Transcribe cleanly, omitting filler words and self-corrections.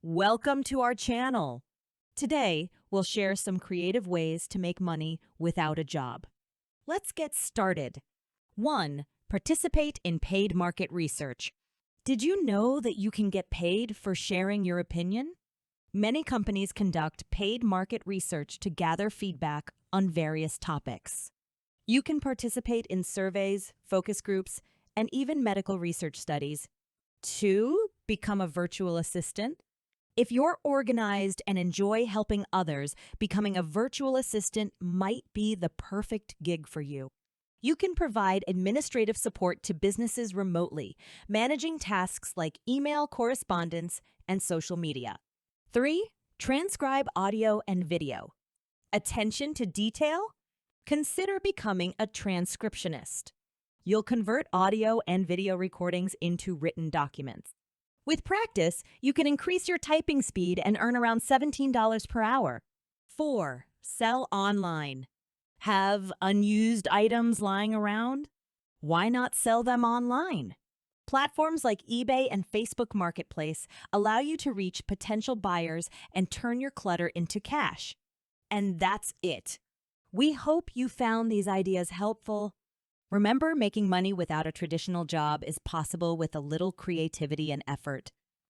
Welcome to our channel. Today, we'll share some creative ways to make money without a job. Let's get started. 1. Participate in paid market research. Did you know that you can get paid for sharing your opinion? Many companies conduct paid market research to gather feedback on various topics. You can participate in surveys, focus groups, and even medical research studies. 2. Become a virtual assistant. If you're organized and enjoy helping others, becoming a virtual assistant might be the perfect gig for you. You can provide administrative support to businesses remotely, managing tasks like email correspondence and social media. 3. Transcribe audio and video. Attention to detail? Consider becoming a transcriptionist. You'll convert audio and video recordings into written documents. With practice, you can increase your typing speed and earn around $17 per hour. 4. Sell online. Have unused items lying around? Why not sell them online? Platforms like eBay and Facebook Marketplace allow you to reach potential buyers and turn your clutter into cash. And that's it. We hope you found these ideas helpful. Remember, making money without a traditional job is possible with a little creativity and effort.